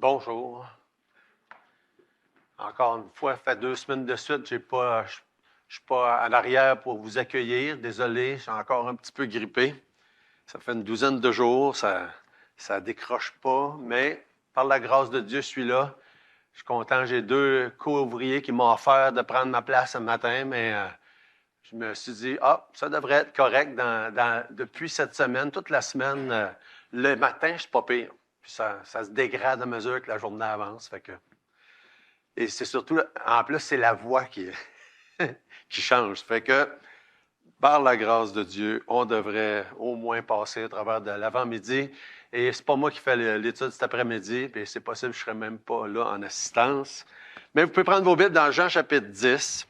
Bonjour. Encore une fois, ça fait 2 semaines de suite, je ne suis pas en arrière pour vous accueillir. Désolé, je suis encore un petit peu grippé. Ça fait une douzaine de jours, ça décroche pas, mais par la grâce de Dieu, je suis là. Je suis content, j'ai 2 co-ouvriers qui m'ont offert de prendre ma place ce matin, mais je me suis dit, ça devrait être correct depuis cette semaine, toute la semaine. Le matin, je suis pas pire. Puis ça se dégrade à mesure que la journée avance. Et c'est surtout, en plus, c'est la voix qui change. Fait que, par la grâce de Dieu, on devrait au moins passer à travers de l'avant-midi. Et c'est pas moi qui fais l'étude cet après-midi, puis c'est possible que je ne serai même pas là en assistance. Mais vous pouvez prendre vos Bibles dans Jean chapitre 10.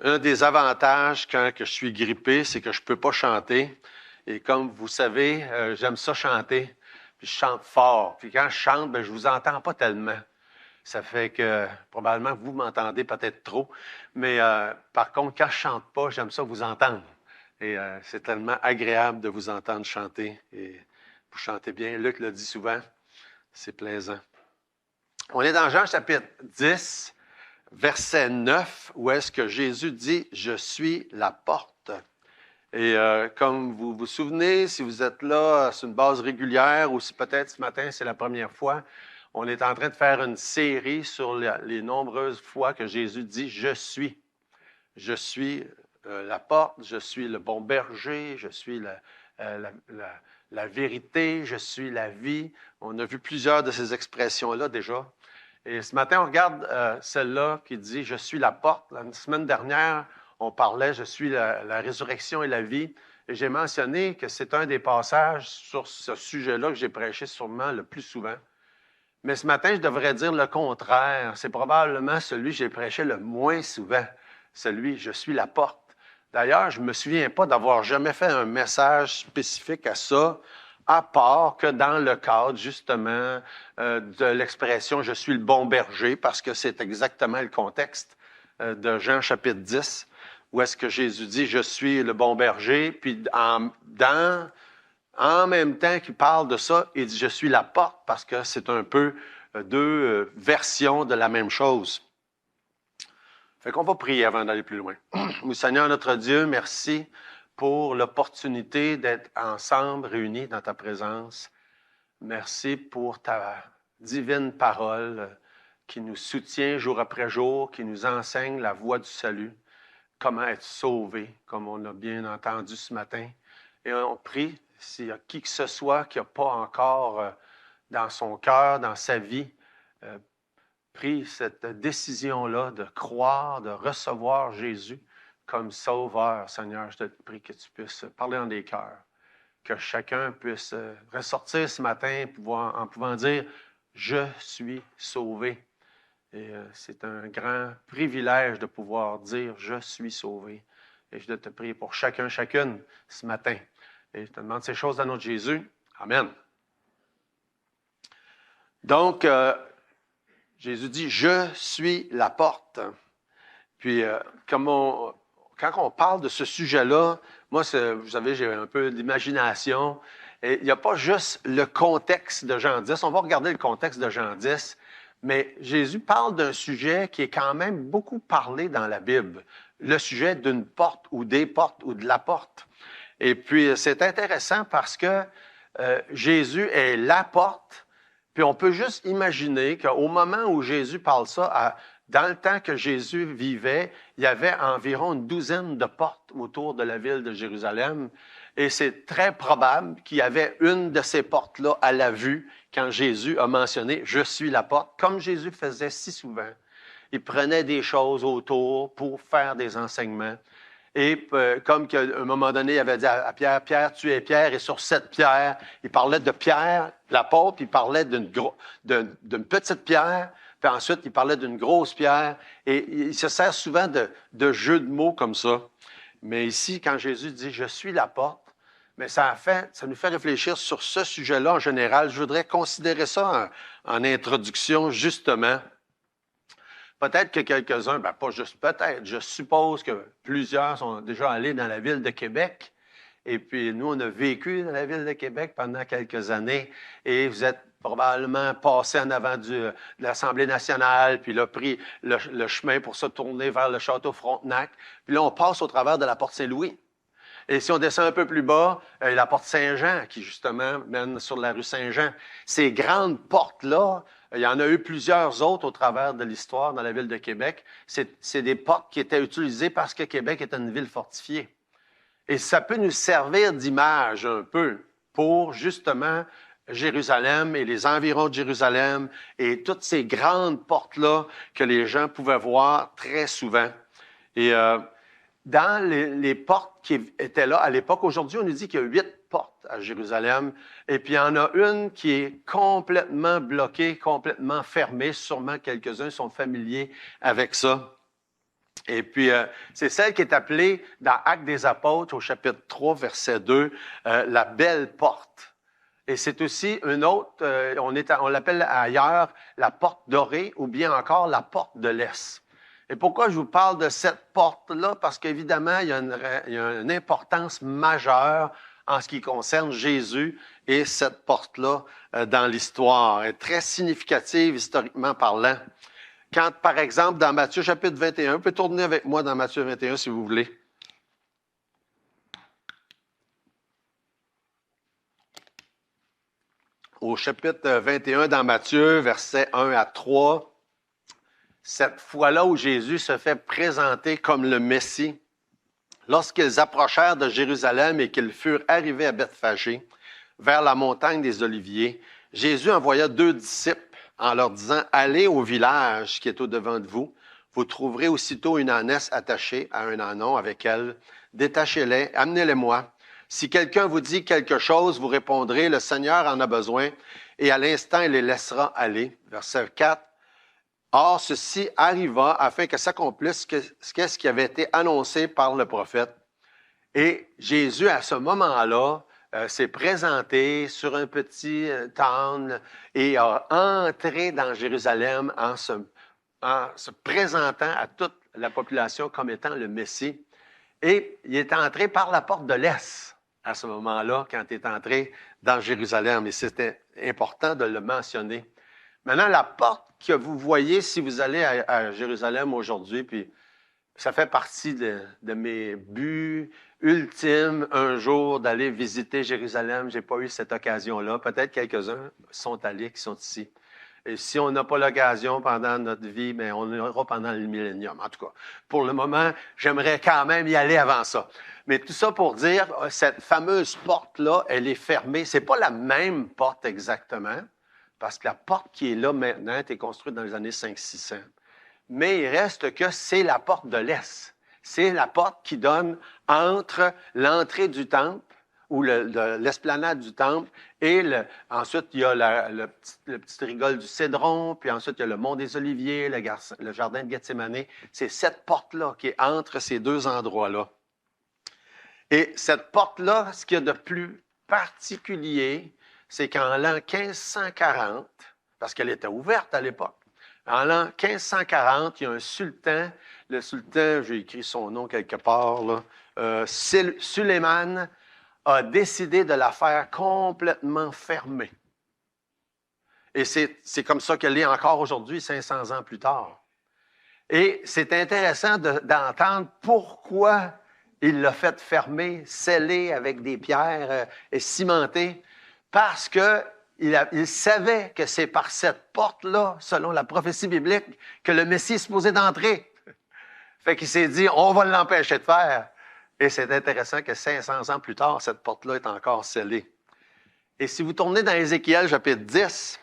Un des avantages quand je suis grippé, c'est que je ne peux pas chanter. Et comme vous savez, j'aime ça chanter. Puis je chante fort. Puis quand je chante, je ne vous entends pas tellement. Ça fait que probablement vous m'entendez peut-être trop. Mais par contre, quand je ne chante pas, j'aime ça vous entendre. Et c'est tellement agréable de vous entendre chanter. Et vous chantez bien. Luc le dit souvent. C'est plaisant. On est dans Jean chapitre 10, verset 9, où est-ce que Jésus dit « Je suis la porte ». Et comme vous vous souvenez, si vous êtes là sur une base régulière ou si peut-être ce matin c'est la première fois, on est en train de faire une série sur les nombreuses fois que Jésus dit « Je suis ». Je suis la porte, je suis le bon berger, je suis la vérité, je suis la vie. On a vu plusieurs de ces expressions-là déjà. Et ce matin, on regarde celle-là qui dit « Je suis la porte ». La semaine dernière, on parlait « Je suis la résurrection et la vie ». Et j'ai mentionné que c'est un des passages sur ce sujet-là que j'ai prêché sûrement le plus souvent. Mais ce matin, je devrais dire le contraire. C'est probablement celui que j'ai prêché le moins souvent. Celui « Je suis la porte ». D'ailleurs, je ne me souviens pas d'avoir jamais fait un message spécifique à ça, à part que dans le cadre, justement, de l'expression « Je suis le bon berger », parce que c'est exactement le contexte de Jean chapitre 10, où est-ce que Jésus dit « Je suis le bon berger », puis en même temps qu'il parle de ça, il dit « Je suis la porte », parce que c'est un peu deux versions de la même chose. Fait qu'on va prier avant d'aller plus loin. Oui, Seigneur notre Dieu, merci pour l'opportunité d'être ensemble, réunis dans ta présence. Merci pour ta divine parole qui nous soutient jour après jour, qui nous enseigne la voie du salut, comment être sauvé, comme on l'a bien entendu ce matin. Et on prie, s'il y a qui que ce soit qui n'a pas encore dans son cœur, dans sa vie, pris cette décision-là de croire, de recevoir Jésus comme sauveur, Seigneur, je te prie que tu puisses parler dans des cœurs, que chacun puisse ressortir ce matin en pouvant dire « Je suis sauvé ». Et c'est un grand privilège de pouvoir dire « Je suis sauvé ». Et je te prie pour chacun, chacune ce matin. Et je te demande ces choses dans notre Jésus. Amen. Donc, Jésus dit « Je suis la porte ». Puis, quand on parle de ce sujet-là, moi, vous savez, j'ai un peu d'imagination. Et il n'y a pas juste le contexte de Jean 10. On va regarder le contexte de Jean 10. Mais Jésus parle d'un sujet qui est quand même beaucoup parlé dans la Bible. Le sujet d'une porte ou des portes ou de la porte. Et puis, c'est intéressant parce que Jésus est la porte. Puis on peut juste imaginer qu'au moment où Jésus parle ça, dans le temps que Jésus vivait, il y avait environ une douzaine de portes autour de la ville de Jérusalem. Et c'est très probable qu'il y avait une de ces portes-là à la vue quand Jésus a mentionné « Je suis la porte », comme Jésus faisait si souvent. Il prenait des choses autour pour faire des enseignements. Et comme qu'à un moment donné, il avait dit à Pierre, « Pierre, tu es Pierre, et sur cette pierre, il parlait de Pierre, l'apôtre, puis il parlait d'une petite pierre, puis ensuite, il parlait d'une grosse pierre, et il se sert souvent de jeux de mots comme ça. Mais ici, quand Jésus dit « Je suis la porte », mais ça nous fait réfléchir sur ce sujet-là en général. Je voudrais considérer ça en introduction, justement. Peut-être que quelques-uns, pas juste peut-être, je suppose que plusieurs sont déjà allés dans la ville de Québec. Et puis, nous, on a vécu dans la ville de Québec pendant quelques années et vous êtes probablement passé en avant de l'Assemblée nationale, puis là, pris le chemin pour se tourner vers le château Frontenac. Puis là, on passe au travers de la porte Saint-Louis. Et si on descend un peu plus bas, la porte Saint-Jean, qui justement mène sur la rue Saint-Jean. Ces grandes portes-là, il y en a eu plusieurs autres au travers de l'histoire dans la ville de Québec. C'est des portes qui étaient utilisées parce que Québec est une ville fortifiée. Et ça peut nous servir d'image un peu pour justement Jérusalem et les environs de Jérusalem et toutes ces grandes portes-là que les gens pouvaient voir très souvent. Et dans les portes qui étaient là à l'époque, aujourd'hui, on nous dit qu'il y a 8 portes à Jérusalem. Et puis, il y en a une qui est complètement bloquée, complètement fermée. Sûrement, quelques-uns sont familiers avec ça. Et puis, c'est celle qui est appelée dans Actes des Apôtres, au chapitre 3, verset 2, la belle porte. Et c'est aussi une autre, on l'appelle ailleurs la porte dorée ou bien encore la porte de l'Est. Et pourquoi je vous parle de cette porte-là? Parce qu'évidemment, il y a une importance majeure en ce qui concerne Jésus et cette porte-là dans l'histoire. Elle est très significative historiquement parlant. Quand, par exemple, dans Matthieu chapitre 21, vous pouvez tourner avec moi dans Matthieu 21 si vous voulez. Au chapitre 21 dans Matthieu, versets 1 à 3, cette fois-là où Jésus se fait présenter comme le Messie, lorsqu'ils approchèrent de Jérusalem et qu'ils furent arrivés à Bethphagée, vers la montagne des Oliviers, Jésus envoya 2 disciples en leur disant, « Allez au village qui est au-devant de vous. Vous trouverez aussitôt une ânesse attachée à un ânon avec elle. Détachez-les, amenez-les-moi. Si quelqu'un vous dit quelque chose, vous répondrez, le Seigneur en a besoin, et à l'instant, il les laissera aller. » Verset 4. Or, ceci arriva afin que s'accomplisse ce qui avait été annoncé par le prophète. Et Jésus, à ce moment-là, s'est présenté sur un petit temple et a entré dans Jérusalem en se présentant à toute la population comme étant le Messie. Et il est entré par la porte de l'Est à ce moment-là, quand il est entré dans Jérusalem. Et c'était important de le mentionner. Maintenant, la porte que vous voyez si vous allez à Jérusalem aujourd'hui, puis ça fait partie de mes buts ultimes un jour d'aller visiter Jérusalem. Je n'ai pas eu cette occasion-là. Peut-être quelques-uns sont allés qui sont ici. Et si on n'a pas l'occasion pendant notre vie, mais on ira pendant le millénium. En tout cas, pour le moment, j'aimerais quand même y aller avant ça. Mais tout ça pour dire, cette fameuse porte-là, elle est fermée. C'est pas la même porte exactement, parce que la porte qui est là maintenant a été construite dans les années 500-600. Mais il reste que c'est la porte de l'Est. C'est la porte qui donne entre l'entrée du temple, ou l'esplanade du temple, et ensuite il y a le petit rigole du Cédron, puis ensuite il y a le mont des Oliviers, le jardin de Gethsémane. C'est cette porte-là qui est entre ces deux endroits-là. Et cette porte-là, ce qu'il y a de plus particulier, c'est qu'en l'an 1540, parce qu'elle était ouverte à l'époque, en l'an 1540, il y a un sultan, le sultan, j'ai écrit son nom quelque part, là, Sulayman, a décidé de la faire complètement fermée. Et c'est comme ça qu'elle est encore aujourd'hui, 500 ans plus tard. Et c'est intéressant d'entendre pourquoi il l'a fait fermer, scellée avec des pierres et cimentée, parce que il savait que c'est par cette porte-là, selon la prophétie biblique, que le Messie est supposé d'entrer. Fait qu'il s'est dit, on va l'empêcher de faire. Et c'est intéressant que 500 ans plus tard, cette porte-là est encore scellée. Et si vous tournez dans Ézéchiel, chapitre 10,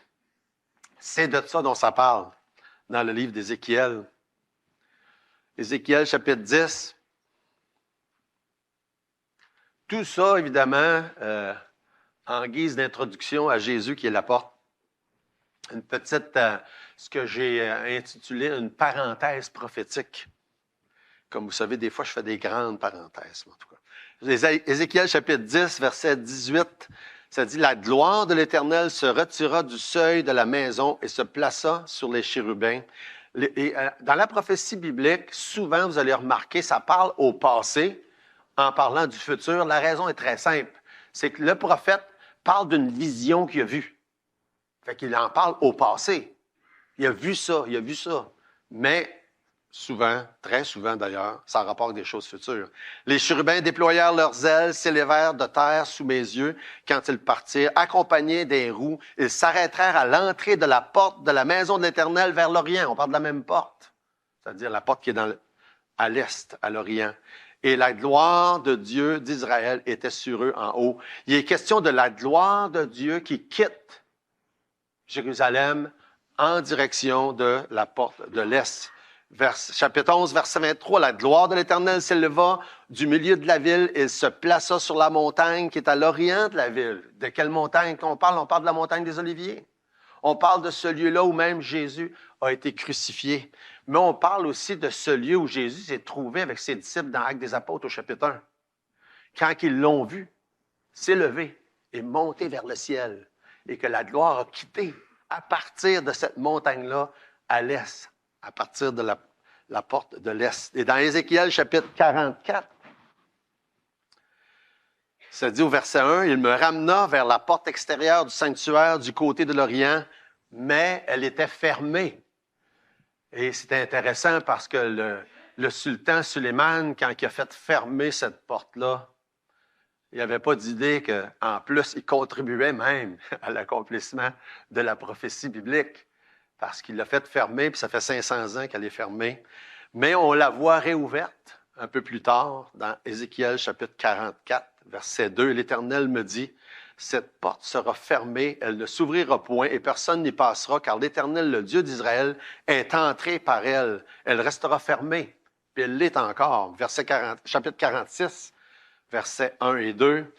c'est de ça dont ça parle, dans le livre d'Ézéchiel. Ézéchiel, chapitre 10. Tout ça, évidemment, en guise d'introduction à Jésus qui est la porte. Une petite, ce que j'ai intitulé une parenthèse prophétique. Comme vous savez, des fois, je fais des grandes parenthèses, en tout cas. Ézéchiel, chapitre 10, verset 18, ça dit « La gloire de l'Éternel se retira du seuil de la maison et se plaça sur les chérubins. » Dans la prophétie biblique, souvent, vous allez remarquer, ça parle au passé, en parlant du futur? La raison est très simple. C'est que le prophète parle d'une vision qu'il a vue. Fait qu'il en parle au passé. Il a vu ça, il a vu ça. Mais souvent, très souvent d'ailleurs, ça rapporte des choses futures. Les chérubins déployèrent leurs ailes, s'élevèrent de terre sous mes yeux quand ils partirent, accompagnés des roues. Ils s'arrêtèrent à l'entrée de la porte de la maison de l'Éternel vers l'Orient. On parle de la même porte, c'est-à-dire la porte qui est à l'Est, à l'Orient. Et la gloire de Dieu d'Israël était sur eux en haut. Il est question de la gloire de Dieu qui quitte Jérusalem en direction de la porte de l'Est. Chapitre 11, verset 23, la gloire de l'Éternel s'éleva du milieu de la ville. Il se plaça sur la montagne qui est à l'orient de la ville. De quelle montagne qu'on parle? On parle de la montagne des Oliviers. On parle de ce lieu-là où même Jésus a été crucifié. Mais on parle aussi de ce lieu où Jésus s'est trouvé avec ses disciples dans Actes des Apôtres au chapitre 1. Quand ils l'ont vu s'élever et monter vers le ciel et que la gloire a quitté à partir de cette montagne-là à l'est, à partir de la porte de l'Est. Et dans Ézéchiel, chapitre 44, ça dit au verset 1, « Il me ramena vers la porte extérieure du sanctuaire du côté de l'Orient, mais elle était fermée. » Et c'était intéressant parce que le sultan Sulayman, quand il a fait fermer cette porte-là, il n'y avait pas d'idée qu'en plus, il contribuait même à l'accomplissement de la prophétie biblique. Parce qu'il l'a fait fermer, puis ça fait 500 ans qu'elle est fermée. Mais on la voit réouverte un peu plus tard, dans Ézéchiel chapitre 44, verset 2. « L'Éternel me dit, cette porte sera fermée, elle ne s'ouvrira point, et personne n'y passera, car l'Éternel, le Dieu d'Israël, est entré par elle. Elle restera fermée. » Puis elle l'est encore. Chapitre 46, versets 1 et 2.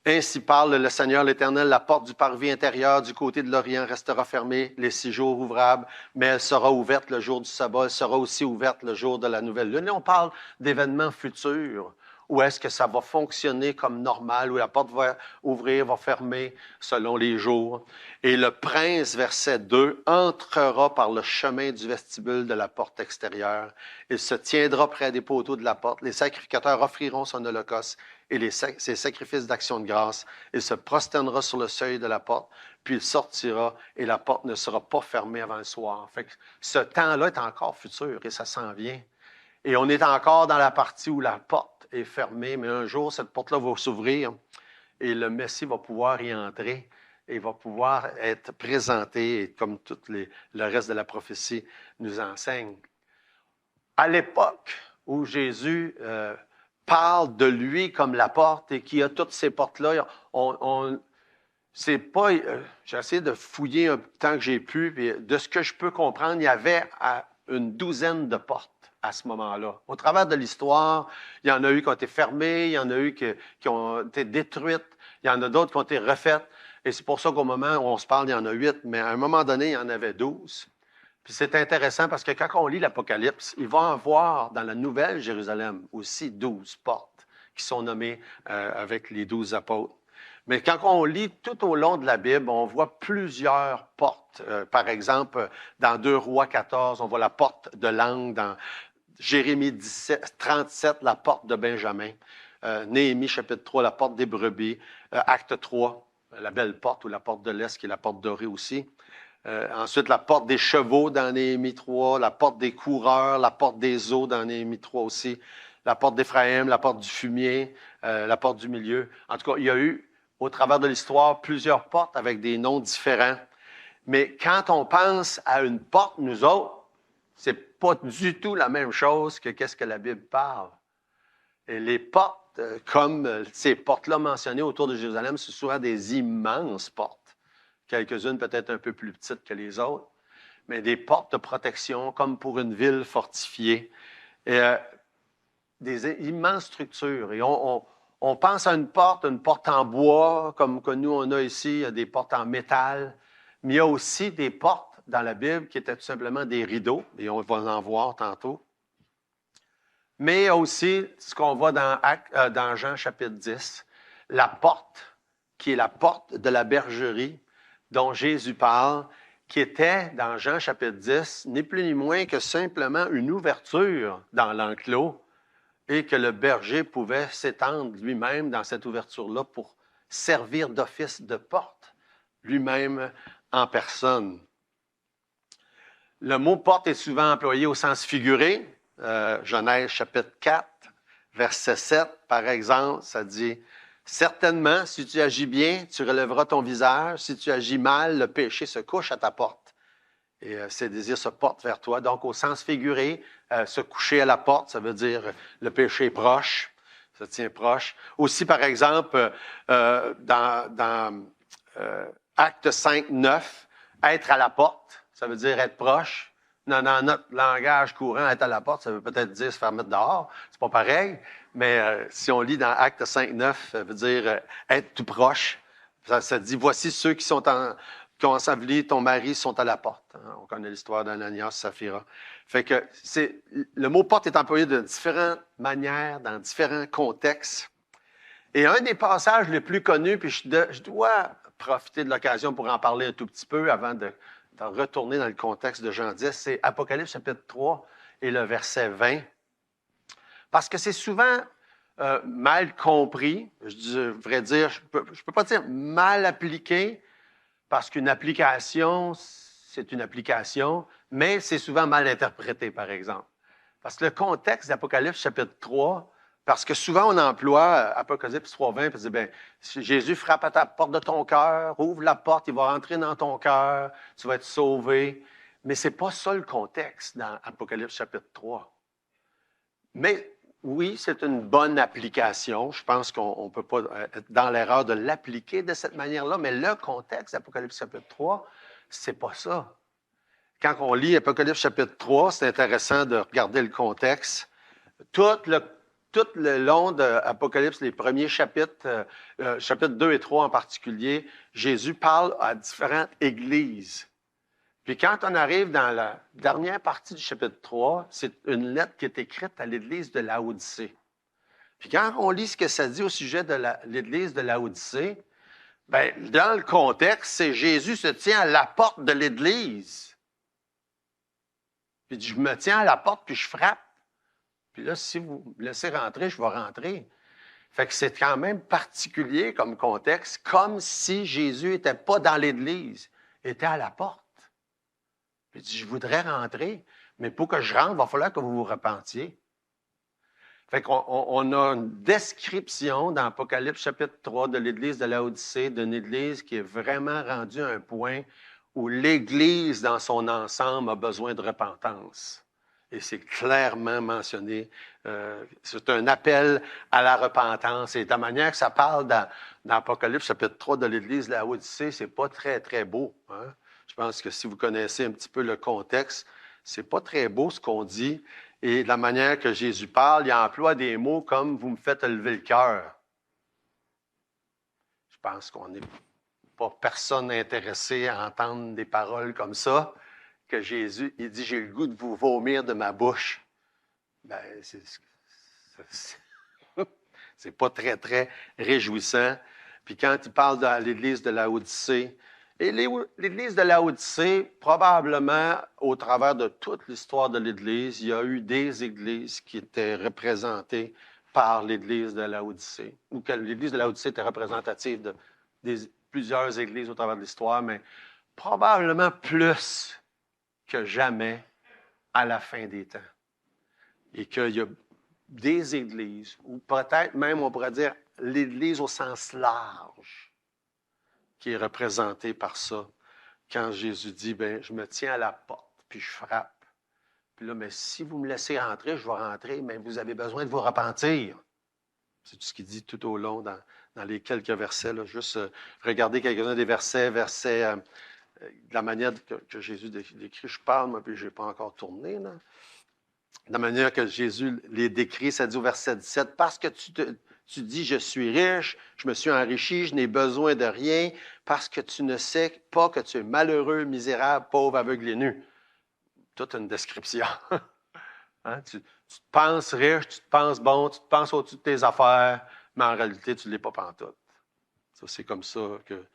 Ainsi parle le Seigneur l'Éternel, la porte du parvis intérieur du côté de l'Orient restera fermée les 6 jours ouvrables, mais elle sera ouverte le jour du sabbat, elle sera aussi ouverte le jour de la nouvelle lune. Et on parle d'événements futurs, où est-ce que ça va fonctionner comme normal, où la porte va ouvrir, va fermer selon les jours. Et le prince, verset 2, entrera par le chemin du vestibule de la porte extérieure. Il se tiendra près des poteaux de la porte. Les sacrificateurs offriront son holocauste et ses sacrifices d'action de grâce. Il se prosternera sur le seuil de la porte, puis il sortira et la porte ne sera pas fermée avant le soir. Fait que ce temps-là est encore futur et ça s'en vient. Et on est encore dans la partie où la porte est fermée, mais un jour, cette porte-là va s'ouvrir et le Messie va pouvoir y entrer et va pouvoir être présenté, comme tout le reste de la prophétie nous enseigne. À l'époque où Jésus parle de lui comme la porte et qu'il y a toutes ces portes-là, c'est pas. J'ai essayé de fouiller un tant que j'ai pu, puis de ce que je peux comprendre, il y avait une douzaine de portes à ce moment-là. Au travers de l'histoire, il y en a eu qui ont été fermées, il y en a eu qui ont été détruites, il y en a d'autres qui ont été refaites. Et c'est pour ça qu'au moment où on se parle, il y en a 8, mais à un moment donné, il y en avait 12. Puis c'est intéressant parce que quand on lit l'Apocalypse, il va en voir dans la Nouvelle Jérusalem aussi 12 portes qui sont nommées avec les 12 apôtres. Mais quand on lit tout au long de la Bible, on voit plusieurs portes. Par exemple, dans 2 Rois 14, on voit la porte de l'angle. Dans Jérémie 37, la porte de Benjamin. Néhémie chapitre 3, la porte des brebis. Acte 3, la belle porte ou la porte de l'Est qui est la porte dorée aussi. Ensuite, la porte des chevaux dans Néhémie 3, la porte des coureurs, la porte des eaux dans Néhémie 3 aussi, la porte d'Éphraïm, la porte du fumier, la porte du milieu. En tout cas, il y a eu, au travers de l'histoire, plusieurs portes avec des noms différents. Mais quand on pense à une porte, nous autres, c'est pas du tout la même chose que qu'est-ce que la Bible parle. Et les portes, comme ces portes-là mentionnées autour de Jérusalem, c'est souvent des immenses portes. Quelques-unes peut-être un peu plus petites que les autres, mais des portes de protection comme pour une ville fortifiée. Et, des immenses structures. Et on pense à une porte en bois, comme que nous on a ici, il y a des portes en métal, mais il y a aussi des portes dans la Bible qui étaient tout simplement des rideaux, et on va en voir tantôt. Mais il y a aussi ce qu'on voit dans Jean chapitre 10, la porte, qui est la porte de la bergerie, dont Jésus parle, qui était, dans Jean chapitre 10, ni plus ni moins que simplement une ouverture dans l'enclos et que le berger pouvait s'étendre lui-même dans cette ouverture-là pour servir d'office de porte, lui-même en personne. Le mot porte est souvent employé au sens figuré. Genèse chapitre 4, verset 7, par exemple, ça dit « Certainement, si tu agis bien, tu relèveras ton visage. Si tu agis mal, le péché se couche à ta porte. » Et ses désirs se portent vers toi. Donc, au sens figuré, se coucher à la porte, ça veut dire le péché est proche, se tient proche. Aussi, par exemple, dans Acte 5, 9, être à la porte, ça veut dire être proche. Dans notre langage courant, être à la porte, ça veut peut-être dire se faire mettre dehors. C'est pas pareil, mais si on lit dans Acte 5, 9, ça veut dire être tout proche. Ça dit, voici ceux qui ont enseveli ton mari sont à la porte. On connaît l'histoire d'Ananias, Saphira. Fait que le mot porte est employé de différentes manières, dans différents contextes. Et un des passages les plus connus, puis je dois profiter de l'occasion pour en parler un tout petit peu avant de retourner dans le contexte de Jean 10, c'est Apocalypse chapitre 3 et le verset 20. Parce que c'est souvent mal compris, je devrais dire, je peux pas dire mal appliqué, parce qu'une application, c'est une application, mais c'est souvent mal interprété, par exemple. Parce que le contexte d'Apocalypse chapitre 3, parce que souvent on emploie Apocalypse 3.20 pour dire, bien, Jésus frappe à ta porte de ton cœur, ouvre la porte, il va rentrer dans ton cœur, tu vas être sauvé. Mais ce n'est pas ça le contexte dans Apocalypse chapitre 3. Mais oui, c'est une bonne application. Je pense qu'on ne peut pas être dans l'erreur de l'appliquer de cette manière-là, mais le contexte d'Apocalypse chapitre 3, c'est pas ça. Quand on lit Apocalypse chapitre 3, c'est intéressant de regarder le contexte. Tout le long d'Apocalypse, les premiers chapitres, chapitres 2 et 3 en particulier, Jésus parle à différentes églises. Puis quand on arrive dans la dernière partie du chapitre 3, c'est une lettre qui est écrite à l'église de Laodicée. Puis quand on lit ce que ça dit au sujet de l'église de Laodicée, bien, dans le contexte, c'est Jésus se tient à la porte de l'église. Puis il dit, je me tiens à la porte, puis je frappe. Puis là, si vous me laissez rentrer, je vais rentrer. Fait que c'est quand même particulier comme contexte, comme si Jésus n'était pas dans l'église, était à la porte. Puis il dit, je voudrais rentrer, mais pour que je rentre, il va falloir que vous vous repentiez. Fait qu'on a une description dans Apocalypse chapitre 3 de l'église de Laodicée, d'une église qui est vraiment rendue à un point où l'église dans son ensemble a besoin de repentance. Et c'est clairement mentionné. C'est un appel à la repentance. Et de la manière que ça parle dans Apocalypse chapitre 3 de l'église de Laodicée, c'est pas très, très beau. Hein? Je pense que si vous connaissez un petit peu le contexte, c'est pas très beau ce qu'on dit. Et de la manière que Jésus parle, il emploie des mots comme « vous me faites lever le cœur ». Je pense qu'on n'est pas personne intéressé à entendre des paroles comme ça, que Jésus, il dit « j'ai le goût de vous vomir de ma bouche ». Ben, c'est pas très, très réjouissant. Puis quand il parle de l'église de Laodicée, et l'église de Laodicée, probablement, au travers de toute l'histoire de l'Église, il y a eu des églises qui étaient représentées par l'église de Laodicée, ou que l'église de Laodicée était représentative de plusieurs églises au travers de l'histoire, mais probablement plus que jamais à la fin des temps. Et qu'il y a des églises, ou peut-être même, on pourrait dire, l'Église au sens large, qui est représenté par ça. Quand Jésus dit, bien, je me tiens à la porte, puis je frappe. Puis là, mais si vous me laissez rentrer, je vais rentrer, mais vous avez besoin de vous repentir. C'est tout ce qu'il dit tout au long dans les quelques versets. Là. Juste regarder quelques-uns des versets, de la manière que Jésus décrit. Je parle, moi, puis je n'ai pas encore tourné. Là. De la manière que Jésus les décrit, ça dit au verset 17, « Parce que tu dis, je suis riche, je me suis enrichi, je n'ai besoin de rien, parce que tu ne sais pas que tu es malheureux, misérable, pauvre, aveugle et nu. » Toute une description. Hein? Tu te penses riche, tu te penses bon, tu te penses au-dessus de tes affaires, mais en réalité, tu ne l'es pas pantoute. Ça, c'est comme ça que,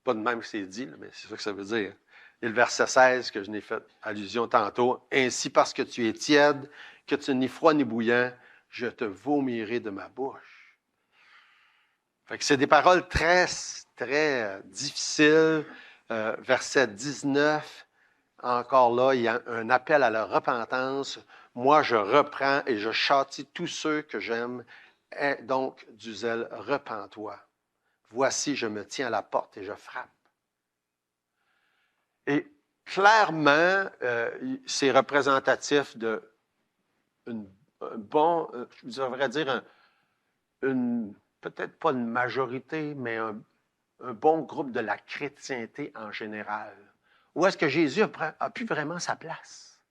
pas de même que c'est dit, mais c'est ça que ça veut dire. Et le verset 16, que je n'ai fait allusion tantôt, « Ainsi parce que tu es tiède, que tu n'es ni froid ni bouillant, je te vomirai de ma bouche. Fait que c'est des paroles très, très difficiles. Verset 19, encore là, il y a un appel à la repentance. Moi, je reprends et je châtie tous ceux que j'aime. Aie donc du zèle, repens-toi. Voici, je me tiens à la porte et je frappe. Et clairement, c'est représentatif de un bon, je devrais dire, peut-être pas une majorité, mais un bon groupe de la chrétienté en général. Où est-ce que Jésus a pu vraiment sa place?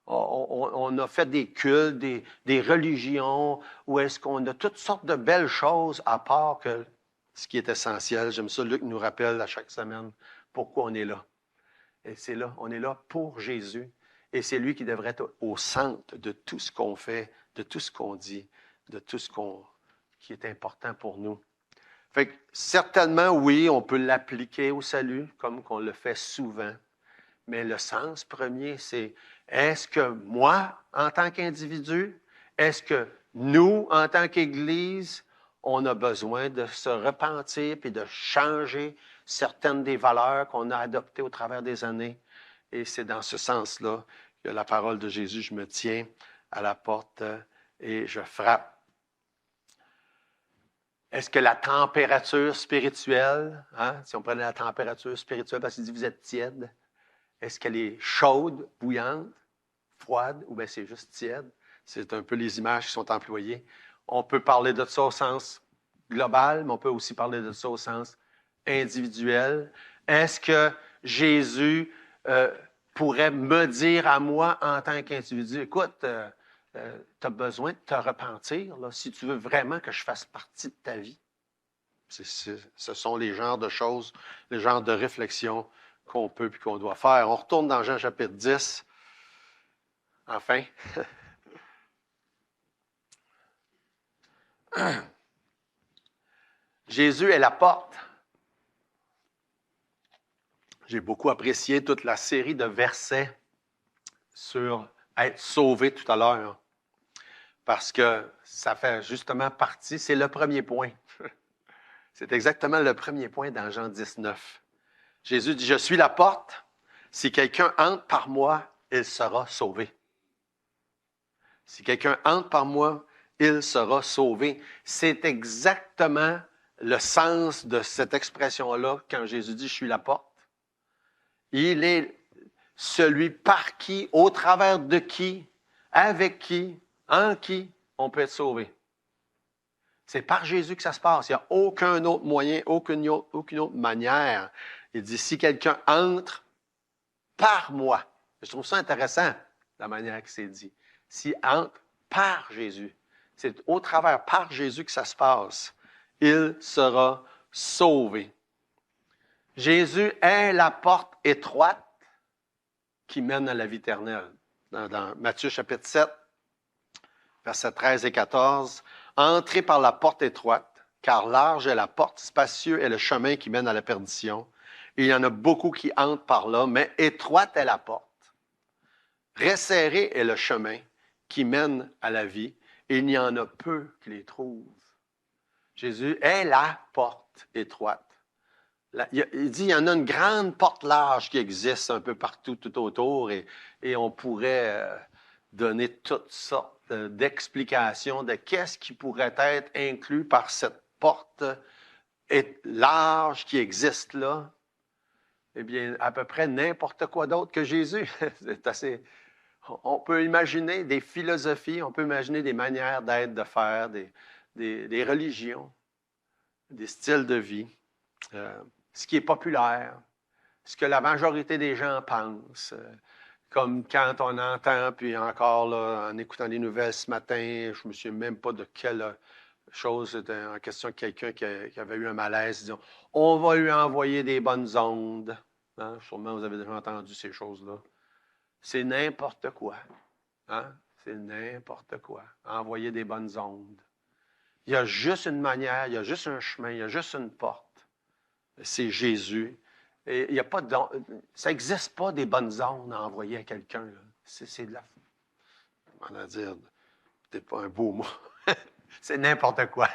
On a fait des cultes, des religions, où est-ce qu'on a toutes sortes de belles choses à part que ce qui est essentiel. J'aime ça, Luc nous rappelle à chaque semaine pourquoi on est là. Et c'est là, on est là pour Jésus. Et c'est lui qui devrait être au centre de tout ce qu'on fait, de tout ce qu'on dit, de tout ce qui est important pour nous. Fait que certainement, oui, on peut l'appliquer au salut, comme qu'on le fait souvent. Mais le sens premier, c'est est-ce que moi, en tant qu'individu, est-ce que nous, en tant qu'Église, on a besoin de se repentir et de changer certaines des valeurs qu'on a adoptées au travers des années? Et c'est dans ce sens-là que la parole de Jésus, je me tiens à la porte et je frappe. Est-ce que la température spirituelle, si on prenait la température spirituelle, parce qu'il dit vous êtes tiède, est-ce qu'elle est chaude, bouillante, froide, ou bien c'est juste tiède? C'est un peu les images qui sont employées. On peut parler de ça au sens global, mais on peut aussi parler de ça au sens individuel. Est-ce que Jésus pourrait me dire à moi en tant qu'individu, écoute, tu as besoin de te repentir là, si tu veux vraiment que je fasse partie de ta vie? Ce sont les genres de choses, les genres de réflexions qu'on peut et qu'on doit faire. On retourne dans Jean chapitre 10. Enfin. Jésus est la porte. J'ai beaucoup apprécié toute la série de versets sur être sauvé tout à l'heure. Parce que ça fait justement partie, c'est le premier point. C'est exactement le premier point dans Jean 19. Jésus dit, je suis la porte. Si quelqu'un entre par moi, il sera sauvé. Si quelqu'un entre par moi, il sera sauvé. C'est exactement le sens de cette expression-là quand Jésus dit, je suis la porte. Il est celui par qui, au travers de qui, avec qui, en qui on peut être sauvé. C'est par Jésus que ça se passe. Il n'y a aucun autre moyen, aucune autre manière. Il dit, si quelqu'un entre par moi, je trouve ça intéressant, la manière que c'est dit. S'il entre par Jésus, c'est au travers, par Jésus que ça se passe, il sera sauvé. Jésus est la porte étroite qui mène à la vie éternelle. Dans Matthieu chapitre 7, versets 13 et 14, « Entrez par la porte étroite, car large est la porte, spacieux est le chemin qui mène à la perdition. Il y en a beaucoup qui entrent par là, mais étroite est la porte. Resserré est le chemin qui mène à la vie, et il y en a peu qui les trouvent. » Jésus est la porte étroite. Il dit qu'il y en a une grande porte large qui existe un peu partout, tout autour, et on pourrait donner toutes sortes d'explications de qu'est-ce qui pourrait être inclus par cette porte large qui existe là. Eh bien, à peu près n'importe quoi d'autre que Jésus. C'est assez... On peut imaginer des philosophies, on peut imaginer des manières d'être, de faire, des religions, des styles de vie. Ce qui est populaire, ce que la majorité des gens pensent. Comme quand on entend, puis encore là, en écoutant les nouvelles ce matin, je ne me souviens même pas de quelle chose était en question, quelqu'un qui avait eu un malaise, disons, on va lui envoyer des bonnes ondes. Hein? Sûrement vous avez déjà entendu ces choses-là. C'est n'importe quoi. Hein? C'est n'importe quoi. Envoyer des bonnes ondes. Il y a juste une manière, il y a juste un chemin, il y a juste une porte. C'est Jésus. Et il y a pas ça n'existe pas des bonnes ondes à envoyer à quelqu'un. C'est de la... Comment dire? peut-être pas un beau mot. C'est n'importe quoi.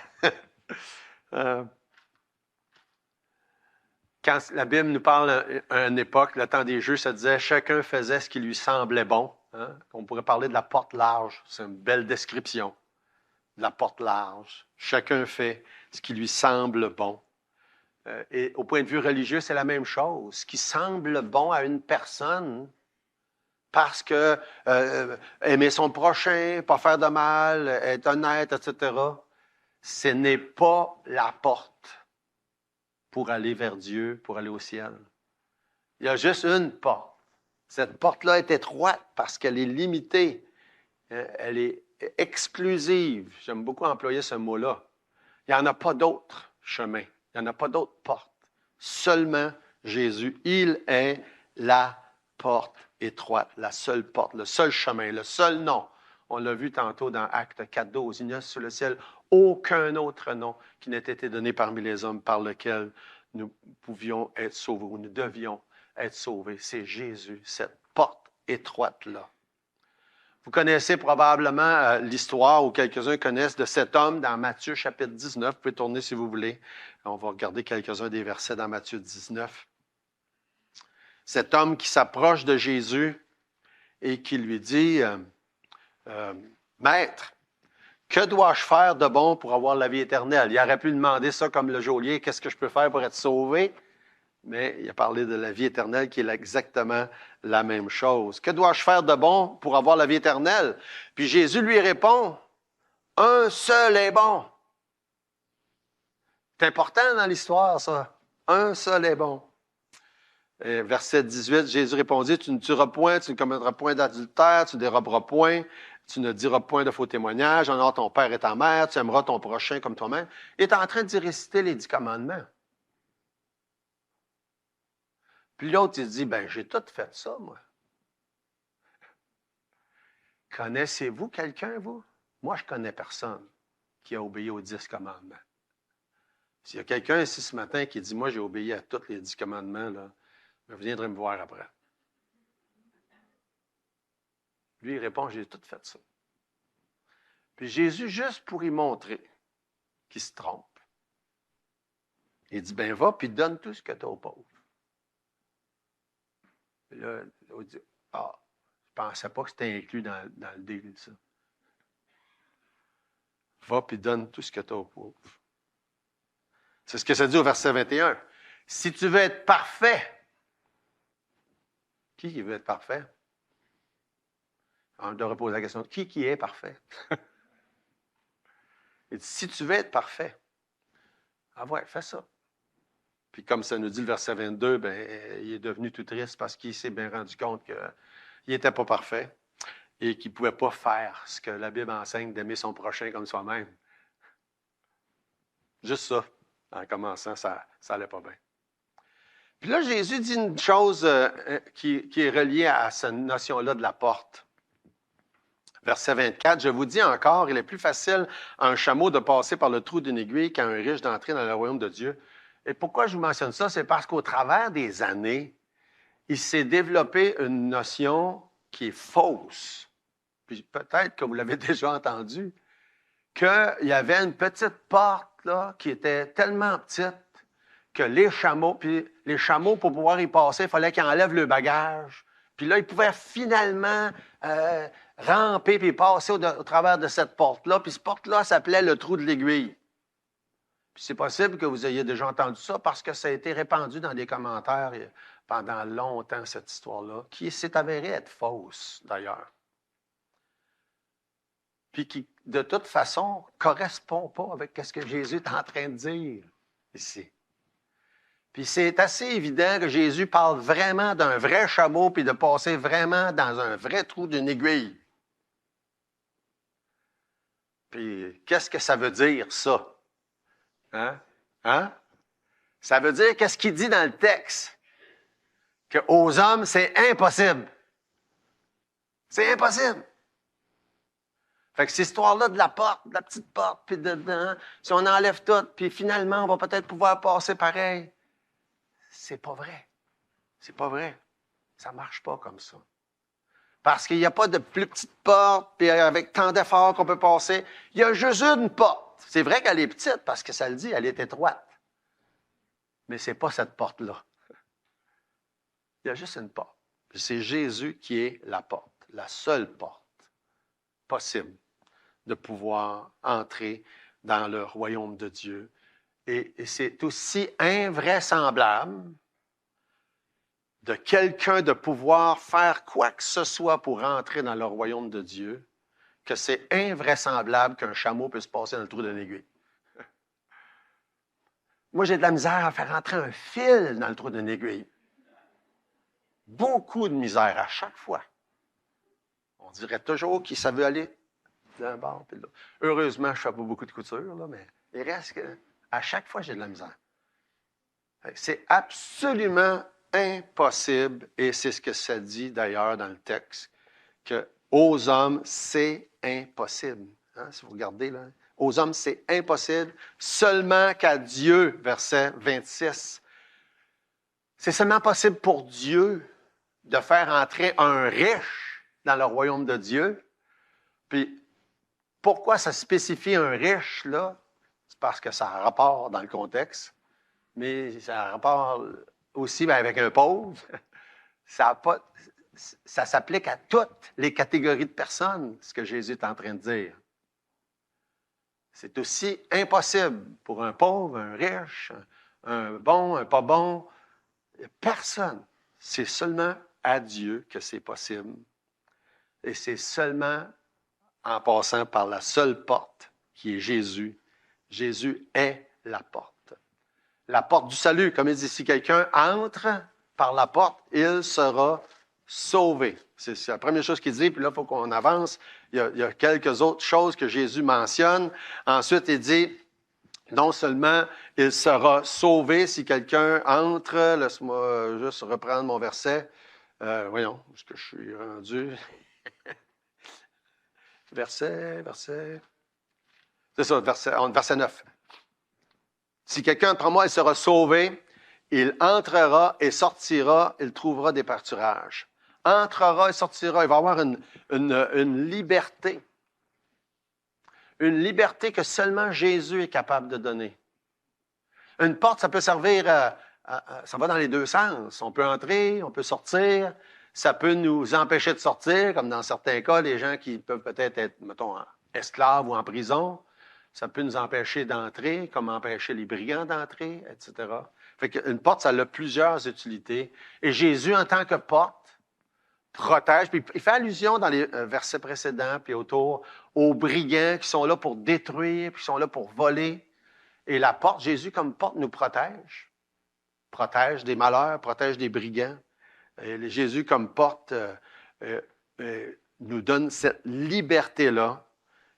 Quand la Bible nous parle à une époque, le temps des Jeux, ça disait chacun faisait ce qui lui semblait bon. Hein? On pourrait parler de la porte large. C'est une belle description. De la porte large. Chacun fait ce qui lui semble bon. Et au point de vue religieux, c'est la même chose. Ce qui semble bon à une personne, parce que aimer son prochain, pas faire de mal, être honnête, etc., ce n'est pas la porte pour aller vers Dieu, pour aller au ciel. Il y a juste une porte. Cette porte-là est étroite parce qu'elle est limitée. Elle est exclusive. J'aime beaucoup employer ce mot-là. Il n'y en a pas d'autres chemins. Il n'y en a pas d'autres portes. Seulement Jésus. Il est la porte étroite, la seule porte, le seul chemin, le seul nom. On l'a vu tantôt dans Acte 4:12. Il n'y a sur le ciel aucun autre nom qui n'ait été donné parmi les hommes par lequel nous pouvions être sauvés ou nous devions être sauvés. C'est Jésus, cette porte étroite-là. Vous connaissez probablement l'histoire, ou quelques-uns connaissent, de cet homme dans Matthieu chapitre 19. Vous pouvez tourner si vous voulez. On va regarder quelques-uns des versets dans Matthieu 19. Cet homme qui s'approche de Jésus et qui lui dit, Maître, que dois-je faire de bon pour avoir la vie éternelle? Il aurait pu demander ça comme le geôlier, qu'est-ce que je peux faire pour être sauvé? Mais il a parlé de la vie éternelle qui est exactement la même chose. Que dois-je faire de bon pour avoir la vie éternelle? Puis Jésus lui répond, un seul est bon. C'est important dans l'histoire, ça. Un seul est bon. Et verset 18, Jésus répondit, tu ne tueras point, tu ne commettras point d'adultère, tu ne déroberas point, tu ne diras point de faux témoignages, honore ton père et ta mère, tu aimeras ton prochain comme toi-même. Il est en train d'y réciter les 10 commandements. Puis l'autre, il dit, ben j'ai tout fait ça, moi. Connaissez-vous quelqu'un, vous? Moi, je ne connais personne qui a obéi aux 10 commandements. S'il y a quelqu'un ici ce matin qui dit, moi, j'ai obéi à tous les 10 commandements, là, vous viendrez me voir après. Lui, il répond, j'ai tout fait ça. Puis Jésus, juste pour y montrer qu'il se trompe, il dit, ben va, puis donne tout ce que tu as aux pauvres. Puis là, il dit, ah, je ne pensais pas que c'était inclus dans le deal, ça. Va, puis donne tout ce que tu as aux pauvres. C'est ce que ça dit au verset 21. Si tu veux être parfait, qui veut être parfait? On devrait poser la question, qui est parfait? Il dit, si tu veux être parfait, ah ouais, fais ça. Puis comme ça nous dit le verset 22, ben, il est devenu tout triste parce qu'il s'est bien rendu compte qu'il n'était pas parfait et qu'il ne pouvait pas faire ce que la Bible enseigne d'aimer son prochain comme soi-même. Juste ça, en commençant, ça n'allait pas bien. Puis là, Jésus dit une chose qui est reliée à cette notion-là de la porte. Verset 24, je vous dis encore, il est plus facile à un chameau de passer par le trou d'une aiguille qu'à un riche d'entrer dans le royaume de Dieu. Et pourquoi je vous mentionne ça? C'est parce qu'au travers des années, il s'est développé une notion qui est fausse. Puis peut-être que vous l'avez déjà entendu, qu'il y avait une petite porte là, qui était tellement petite que les chameaux, pour pouvoir y passer, il fallait qu'ils enlèvent le bagage. Puis là, ils pouvaient finalement ramper puis passer au travers de cette porte-là. Puis cette porte-là s'appelait le trou de l'aiguille. Puis c'est possible que vous ayez déjà entendu ça parce que ça a été répandu dans des commentaires pendant longtemps, cette histoire-là, qui s'est avérée être fausse, d'ailleurs. Puis qui, de toute façon, ne correspond pas avec ce que Jésus est en train de dire ici. Puis c'est assez évident que Jésus parle vraiment d'un vrai chameau puis de passer vraiment dans un vrai trou d'une aiguille. Puis qu'est-ce que ça veut dire, ça? Hein? Hein? Ça veut dire qu'est-ce qu'il dit dans le texte? Qu'aux hommes, c'est impossible. C'est impossible. Fait que cette histoire-là de la porte, de la petite porte, puis dedans, si on enlève tout, puis finalement, on va peut-être pouvoir passer pareil. C'est pas vrai. C'est pas vrai. Ça marche pas comme ça. Parce qu'il n'y a pas de plus petite porte, puis avec tant d'efforts qu'on peut passer. Il y a juste une porte. C'est vrai qu'elle est petite, parce que ça le dit, elle est étroite. Mais ce n'est pas cette porte-là. Il y a juste une porte. C'est Jésus qui est la porte, la seule porte possible de pouvoir entrer dans le royaume de Dieu. Et c'est aussi invraisemblable de quelqu'un de pouvoir faire quoi que ce soit pour entrer dans le royaume de Dieu, que c'est invraisemblable qu'un chameau puisse passer dans le trou d'une aiguille. Moi, j'ai de la misère à faire entrer un fil dans le trou d'une aiguille. Beaucoup de misère à chaque fois. On dirait toujours qu'il savait aller d'un bord puis de l'autre. Heureusement, je ne fais pas beaucoup de couture, là, mais il reste que à chaque fois, j'ai de la misère. C'est absolument impossible, et c'est ce que ça dit d'ailleurs dans le texte, que aux hommes, c'est impossible. Hein, si vous regardez, là, aux hommes, c'est impossible, seulement qu'à Dieu, verset 26. C'est seulement possible pour Dieu de faire entrer un riche dans le royaume de Dieu. Puis, pourquoi ça spécifie un riche, là? C'est parce que ça a rapport dans le contexte, mais ça a rapport aussi avec un pauvre. Ça s'applique à toutes les catégories de personnes, ce que Jésus est en train de dire. C'est aussi impossible pour un pauvre, un riche, un bon, un pas bon. Personne. C'est seulement à Dieu que c'est possible. Et c'est seulement en passant par la seule porte qui est Jésus. Jésus est la porte. La porte du salut, comme il dit, si quelqu'un entre par la porte, il sera sauvé. C'est la première chose qu'il dit, puis là, il faut qu'on avance. Il y a quelques autres choses que Jésus mentionne. Ensuite, il dit, non seulement il sera sauvé si quelqu'un entre, laisse-moi juste reprendre mon verset. Voyons, où est-ce que je suis rendu? Verset. C'est ça, verset 9. Si quelqu'un entre moi, il sera sauvé, il entrera et sortira, il trouvera des pâturages. Entrera et sortira, il va avoir une liberté. Une liberté que seulement Jésus est capable de donner. Une porte, ça peut servir ça va dans les deux sens. On peut entrer, on peut sortir. Ça peut nous empêcher de sortir, comme dans certains cas, les gens qui peuvent peut-être être, mettons, esclaves ou en prison. Ça peut nous empêcher d'entrer, comme empêcher les brigands d'entrer, etc. Fait qu'une porte, ça a plusieurs utilités. Et Jésus, en tant que porte, protège. Puis il fait allusion dans les versets précédents, puis autour, aux brigands qui sont là pour détruire, puis qui sont là pour voler. Et la porte, Jésus comme porte nous protège. Protège des malheurs, protège des brigands. Et Jésus comme porte nous donne cette liberté-là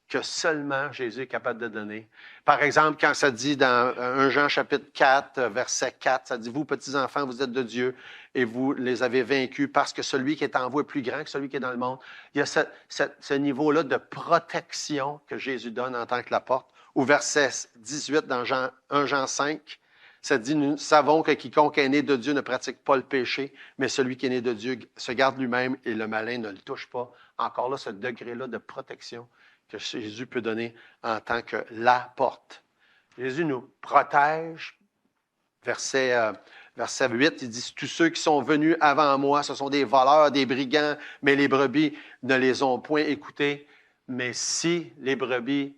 que seulement Jésus est capable de donner. Par exemple, quand ça dit dans 1 Jean chapitre 4, verset 4, ça dit « Vous, petits enfants, vous êtes de Dieu et vous les avez vaincus parce que celui qui est en vous est plus grand que celui qui est dans le monde. » Il y a ce niveau-là de protection que Jésus donne en tant que la porte. Ou verset 18 dans 1 Jean 5, ça dit « Nous savons que quiconque est né de Dieu ne pratique pas le péché, mais celui qui est né de Dieu se garde lui-même et le malin ne le touche pas. » Encore là, ce degré-là de protection que Jésus peut donner en tant que la porte. Jésus nous protège. Verset 8, il dit « Tous ceux qui sont venus avant moi, ce sont des voleurs, des brigands, mais les brebis ne les ont point écoutés. » Mais si les brebis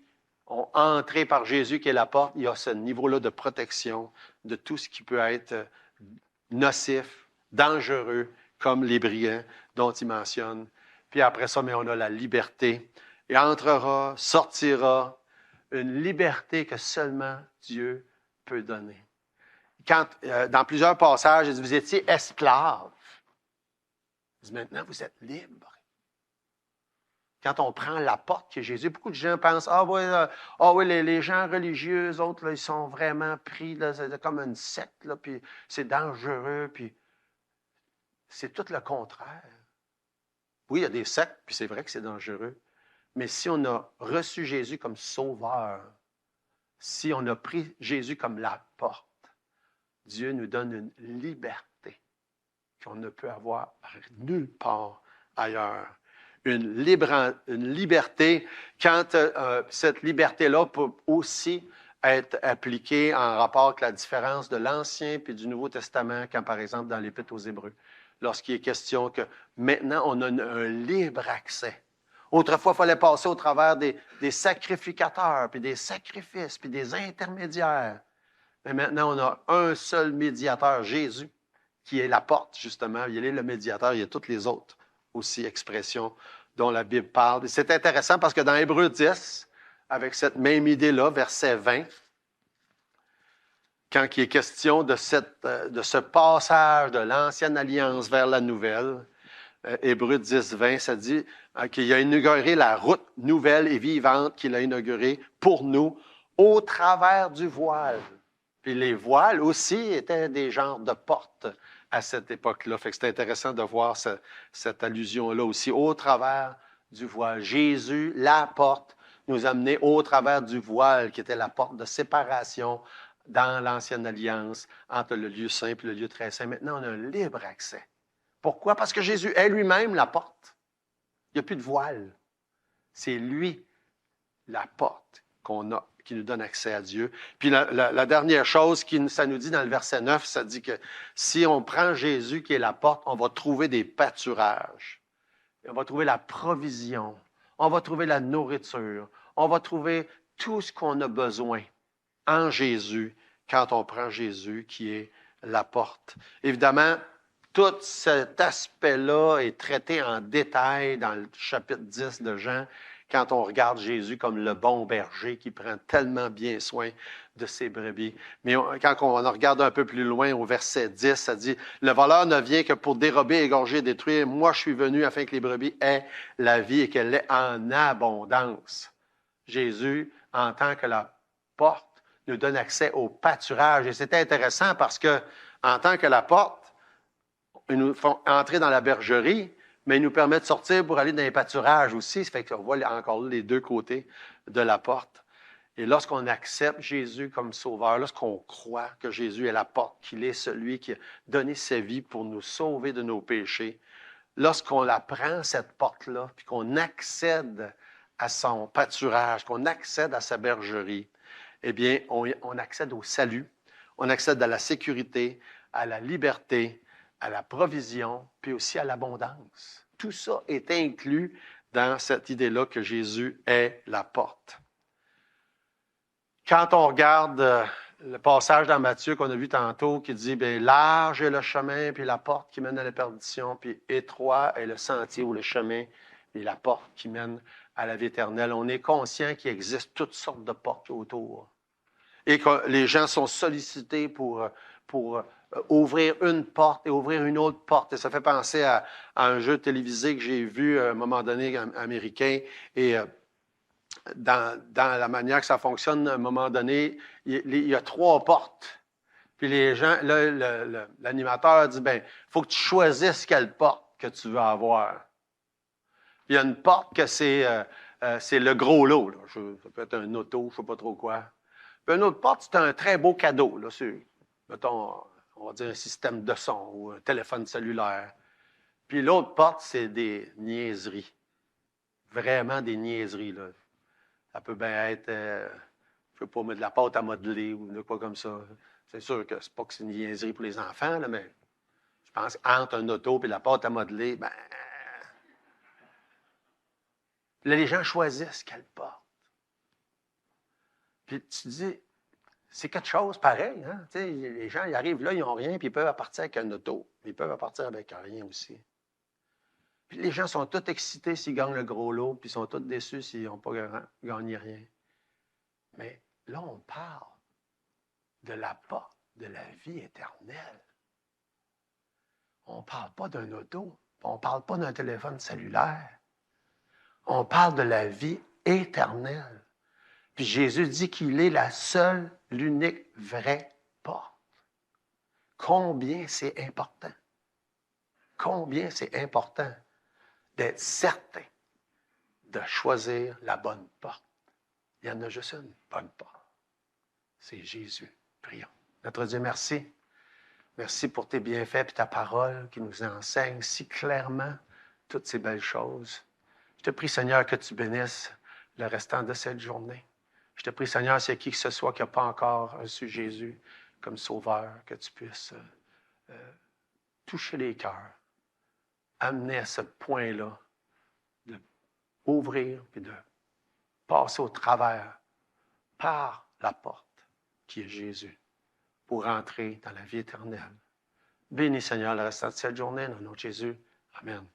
ont entré par Jésus qui est la porte, il y a ce niveau-là de protection de tout ce qui peut être nocif, dangereux, comme les brigands dont il mentionne. Puis après ça, mais on a la liberté. Et entrera, sortira, une liberté que seulement Dieu peut donner. Quand, dans plusieurs passages, il dit, vous étiez esclaves. Il dit, maintenant, vous êtes libres. Quand on prend la porte qui est Jésus, beaucoup de gens pensent, oui, les gens religieux, eux autres, là, ils sont vraiment pris là, c'est comme une secte, là, puis c'est dangereux, puis c'est tout le contraire. Oui, il y a des sectes, puis c'est vrai que c'est dangereux. Mais si on a reçu Jésus comme sauveur, si on a pris Jésus comme la porte, Dieu nous donne une liberté qu'on ne peut avoir nulle part ailleurs. Une liberté, quand cette liberté-là peut aussi être appliquée en rapport avec la différence de l'Ancien puis du Nouveau Testament, quand par exemple dans l'Épître aux Hébreux, lorsqu'il est question que maintenant on a un libre accès. Autrefois, il fallait passer au travers des sacrificateurs, puis des sacrifices, puis des intermédiaires. Mais maintenant, on a un seul médiateur, Jésus, qui est la porte, justement. Il est le médiateur, il y a toutes les autres aussi expressions dont la Bible parle. Et c'est intéressant parce que dans Hébreux 10, avec cette même idée-là, verset 20, quand il est question de ce passage de l'ancienne alliance vers la nouvelle, Hébreux 10, 20, ça dit qu'il a inauguré la route nouvelle et vivante qu'il a inaugurée pour nous au travers du voile. Puis les voiles aussi étaient des genres de portes à cette époque-là. Fait que c'est intéressant de voir cette allusion-là aussi. Au travers du voile. Jésus, la porte, nous a menés au travers du voile, qui était la porte de séparation dans l'Ancienne Alliance entre le lieu saint et le lieu très saint. Maintenant, on a un libre accès. Pourquoi? Parce que Jésus est lui-même la porte. Il n'y a plus de voile. C'est lui la porte qu'on a, qui nous donne accès à Dieu. Puis la dernière chose, ça nous dit dans le verset 9, ça dit que si on prend Jésus qui est la porte, on va trouver des pâturages. On va trouver la provision. On va trouver la nourriture. On va trouver tout ce qu'on a besoin en Jésus quand on prend Jésus qui est la porte. Évidemment, tout cet aspect-là est traité en détail dans le chapitre 10 de Jean, quand on regarde Jésus comme le bon berger qui prend tellement bien soin de ses brebis. Mais quand on regarde un peu plus loin au verset 10, ça dit « Le voleur ne vient que pour dérober, égorger, détruire. Moi, je suis venu afin que les brebis aient la vie et qu'elle l'ait en abondance. » Jésus, en tant que la porte, nous donne accès au pâturage. Et c'était intéressant parce que, en tant que la porte, ils nous font entrer dans la bergerie, mais ils nous permettent de sortir pour aller dans les pâturages aussi. Ça fait qu'on voit encore les deux côtés de la porte. Et lorsqu'on accepte Jésus comme sauveur, lorsqu'on croit que Jésus est la porte, qu'il est celui qui a donné sa vie pour nous sauver de nos péchés, lorsqu'on la prend, cette porte-là, puis qu'on accède à son pâturage, qu'on accède à sa bergerie, eh bien, on accède au salut, on accède à la sécurité, à la liberté, à la provision, puis aussi à l'abondance. Tout ça est inclus dans cette idée-là que Jésus est la porte. Quand on regarde le passage dans Matthieu qu'on a vu tantôt qui dit bien, large est le chemin, puis la porte qui mène à la perdition, puis étroit est le sentier ou le chemin, et la porte qui mène à la vie éternelle. On est conscient qu'il existe toutes sortes de portes autour et que les gens sont sollicités pour ouvrir une porte et ouvrir une autre porte. Et ça fait penser à un jeu télévisé que j'ai vu à un moment donné américain. Et dans la manière que ça fonctionne, à un moment donné, il y a 3 portes. Puis les gens, là, l'animateur dit, ben, il faut que tu choisisses quelle porte que tu veux avoir. Puis il y a une porte que c'est le gros lot. Là. Ça peut être un auto, je ne sais pas trop quoi. Puis une autre porte, c'est un très beau cadeau. Là, mettons, on va dire un système de son ou un téléphone cellulaire. Puis l'autre porte, c'est des niaiseries. Vraiment des niaiseries. Là. Ça peut bien être, je ne sais pas, de la pâte à modeler ou de quoi comme ça. C'est sûr que c'est pas que c'est une niaiserie pour les enfants, là, mais je pense entre un auto et la pâte à modeler, ben. Là, les gens choisissent quelle porte. Puis tu te dis, c'est quelque chose pareil. Hein? Tu sais, les gens, ils arrivent là, ils n'ont rien, puis ils peuvent partir avec un auto. Ils peuvent partir avec rien aussi. Puis les gens sont tous excités s'ils gagnent le gros lot, puis ils sont tous déçus s'ils n'ont pas gagné rien. Mais là, on parle de la porte de la vie éternelle. On ne parle pas d'un auto, on ne parle pas d'un téléphone cellulaire. On parle de la vie éternelle. Puis Jésus dit qu'il est la seule, l'unique vraie porte. Combien c'est important. Combien c'est important d'être certain de choisir la bonne porte. Il y en a juste une bonne porte. C'est Jésus. Prions. Notre Dieu, merci. Merci pour tes bienfaits et ta parole qui nous enseigne si clairement toutes ces belles choses. Je te prie, Seigneur, que tu bénisses le restant de cette journée. Je te prie, Seigneur, s'il y a qui que ce soit qui n'a pas encore reçu Jésus comme sauveur, que tu puisses toucher les cœurs, amener à ce point-là de ouvrir et de passer au travers par la porte qui est Jésus pour entrer dans la vie éternelle. Bénis, Seigneur, le restant de cette journée, dans le nom de Jésus. Amen.